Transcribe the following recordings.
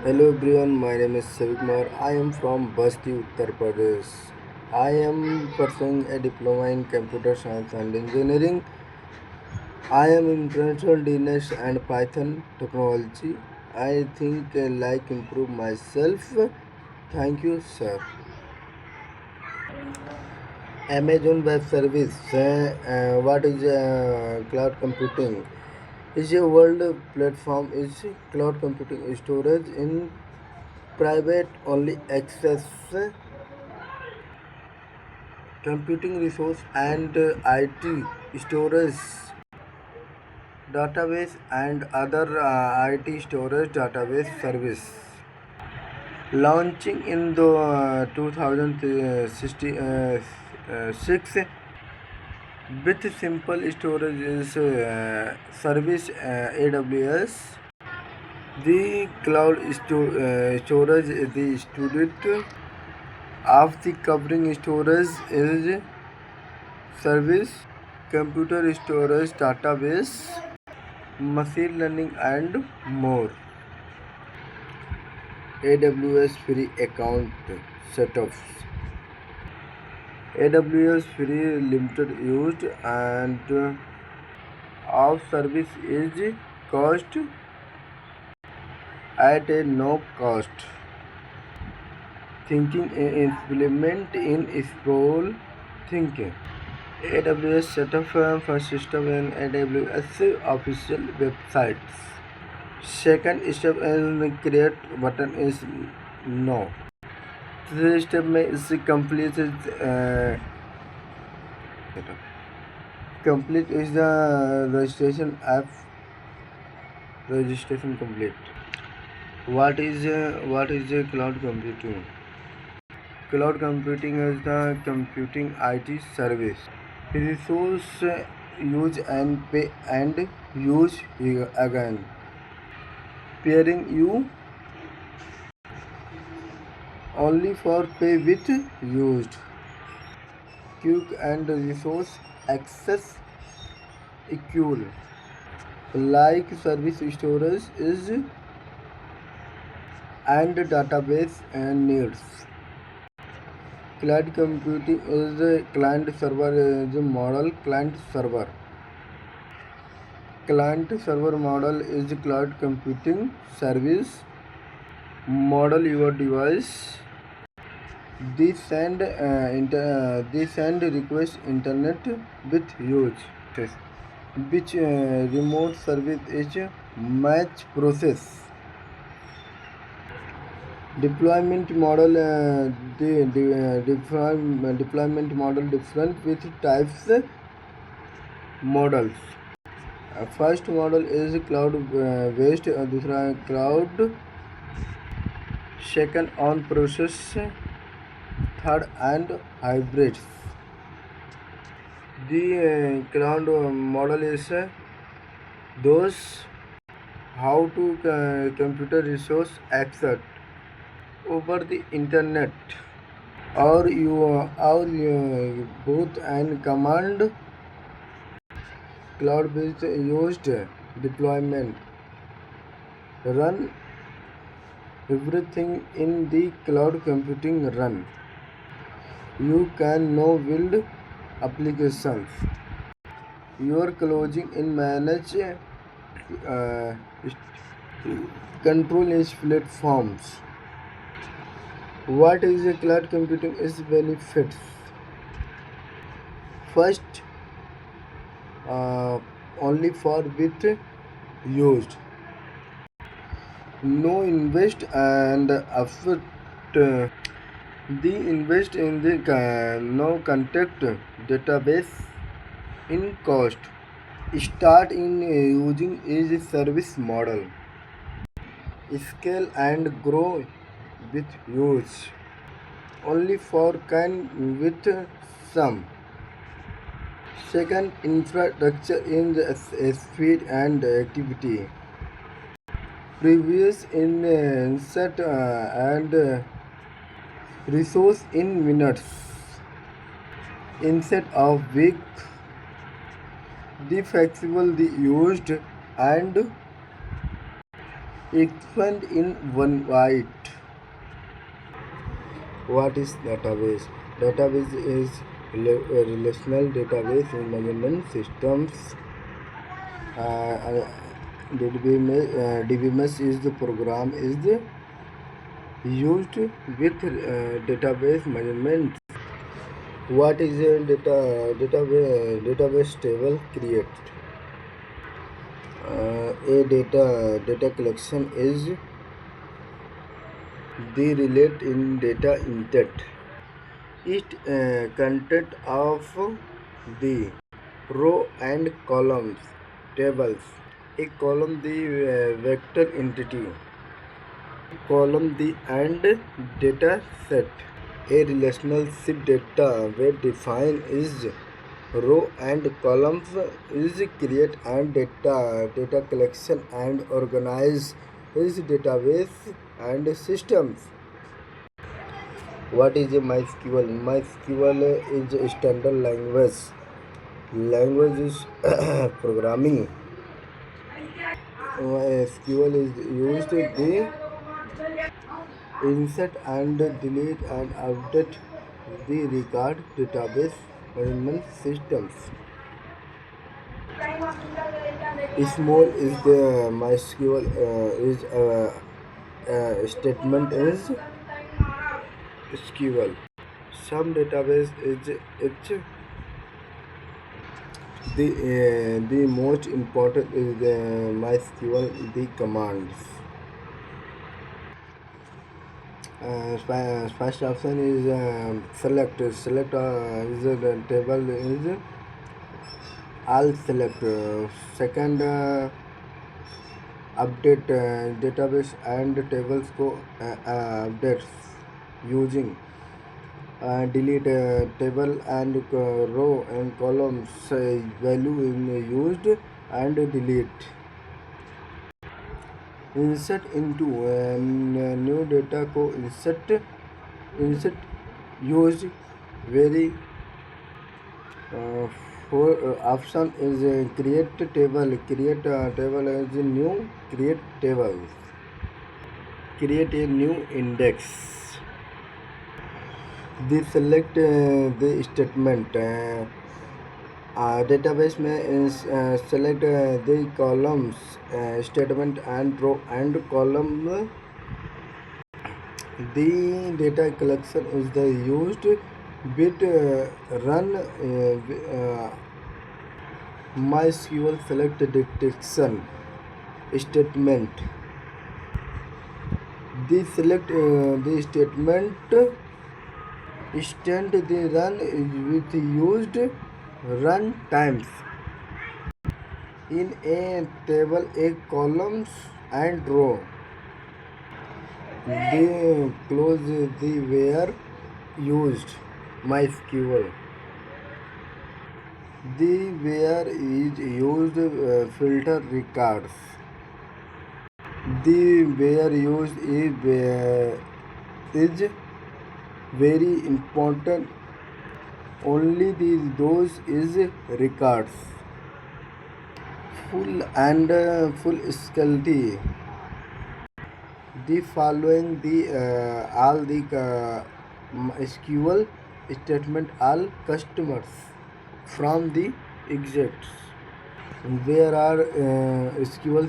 Hello everyone, my name is Savikumar. I am from Basti, Uttar Pradesh. I am pursuing a diploma in computer science and engineering. I am interested in Linux and Python technology. I think I like improve myself. Thank you, sir. Amazon Web Service. What is cloud computing? Is a world platform. Is cloud computing storage in private only access computing resource and IT storage database and other IT storage database service. Launching in the 2006 with simple storage is service AWS. The cloud storage the student of the covering storage is service, computer storage database, machine learning and more. AWS free account setups. AWS free limited used and of service is cost at a no cost. Thinking implement in sprawl thinking. AWS setup for system and AWS official websites. Second step in create button is no. Third step is completed. Complete is the registration complete. What is a cloud computing? Cloud computing is the computing IT service. Resource use and pay and use again. Pairing you only for pay with used. Quick and resource access equal. Like service storage is and database and needs. Cloud computing is a client server is a model client server. Client server model is cloud computing service. Model your device. They send request internet with use. Which remote service is match process. Deployment model deployment model different with types models. First model is cloud based, दूसरा cloud, second on process, third and hybrids. The cloud model is those how to computer resource access over the internet or you both and command cloud based used deployment run everything in the cloud computing run. You can now build applications. You are closing in manage control is platforms. What is a cloud computing is benefits. First, only for with used. No invest and effort. The invest in the no contact database in cost. Start in using is service model. Scale and grow with use. Only for can with some. Second, infrastructure in the speed and activity. Previous in set and resource in minutes instead of week. The flexible the used and expand in one byte. What is database? Database is a relational database in management systems. DBMS is the program is the used with database management. What is a database table create? A data collection is the relate in data intent. It content of the row and columns tables. A column the vector entity. Column the and data set. A relationship data where define is row and columns is create and data collection and organize is database and systems. What is a MySQL? MySQL is a standard language. Language is programming. SQL is used the insert and delete and update the record database management systems. Small is the MySQL is statement is SQL. Some database is the most important is the MySQL the commands. First option is select. Select is the table is all select. Second update database and tables को updates using delete table and row and columns value in used and delete. Insert into new data को insert used very for option is create table. Create table is new. Create tables. Create a new index. The select the statement database में select the columns statement and row and column. The data collection is the used bit run MySQL select detection statement. The select the statement stand the run with used run times in a table a columns and row. The close the where used MySQL. The where is used filter records. The where used is very important. Only those is records. Full and full scality. The following the all the SQL statement all customers from the exits. There are SQL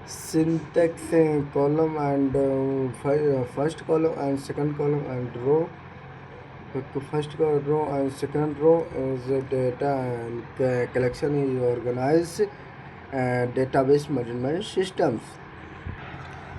syntax column and first column and second column and row. First row and second row is data and collection is organized database management systems.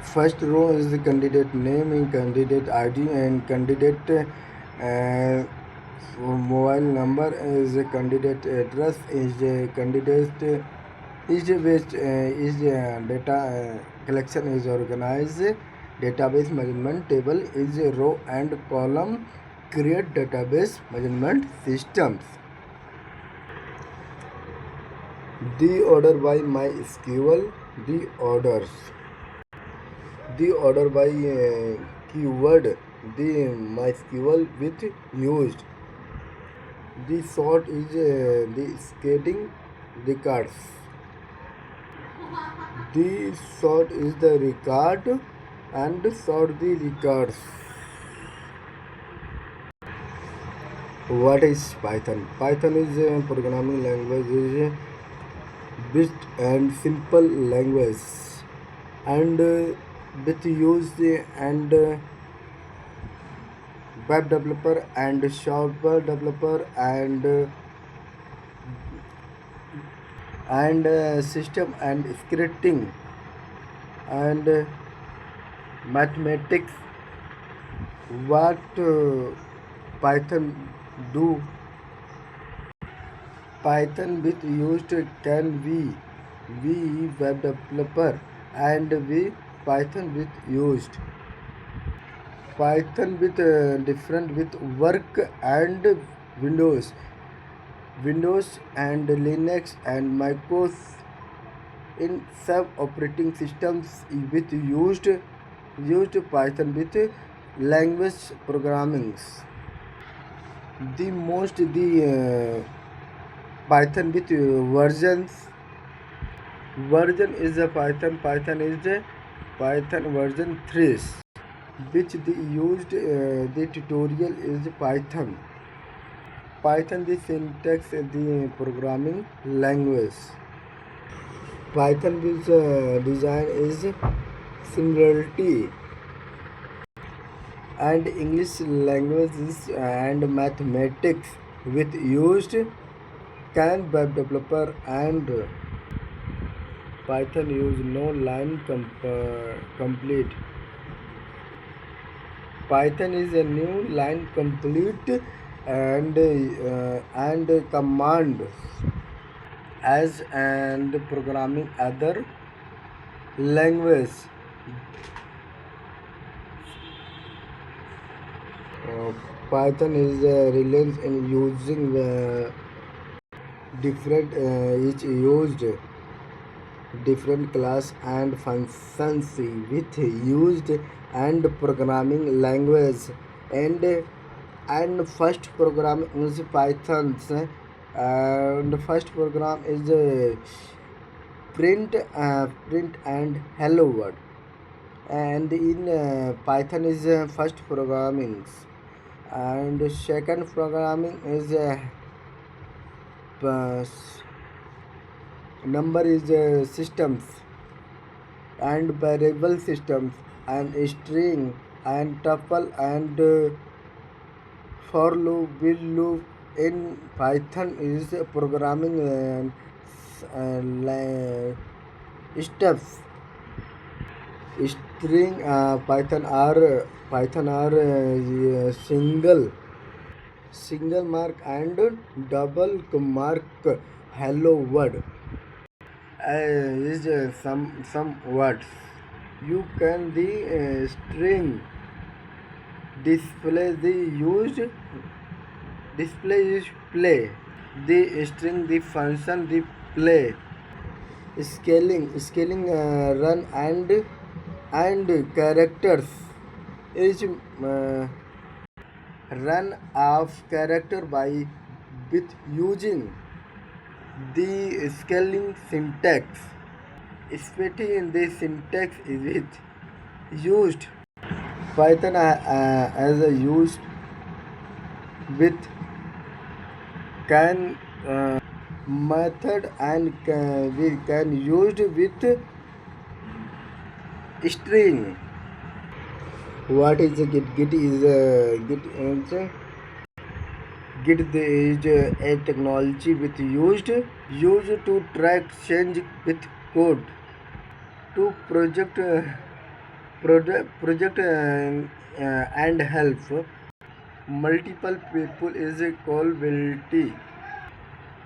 First row is the candidate name and candidate ID and candidate mobile number is a candidate address is a candidate is based is data collection is organized database management table is a row and column create database management systems. The order by MySQL the orders. The order by keyword the MySQL with used. The sort is the skating records. The short is the record and short the records. What is Python? Python is a programming language, is a bit and simple language, and with use and web developer and software developer and system and scripting and mathematics. What Python do? Python with used can we web developer and we Python with used. Python with different with work and Windows, Windows and Linux and MacOS in some operating systems with used Python with language programmings. The most the Python with version is a Python is the Python version 3, which the used the tutorial is Python the syntax the programming language. Python with design is similarity and English languages and mathematics with used can web developer and Python use no line complete. Python is a new line complete and command as and programming other language. Uh, Python is reliance in using different is used different class and functions with used and programming language and first program is Python's and first program is print and hello world and in Python is first programming and second programming is uh, number is systems and variable systems and string and tuple and for loop will loop in Python is programming steps string Python are single mark and double mark hello world is some words you can the string display the used display is play the string the function the play scaling run and characters is run of character by with using the scaling syntax, especially in the syntax is it used Python as a used with can method and we can used with string. What is a git? Git is a technology with used to track change with code to project and help multiple people is a callability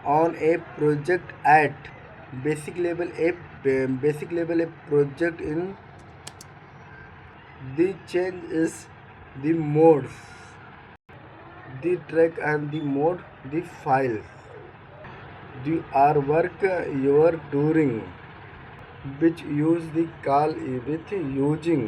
on a project at basic level a project in the change is the modes the track and the mode the files the are work you are doing which use the call with using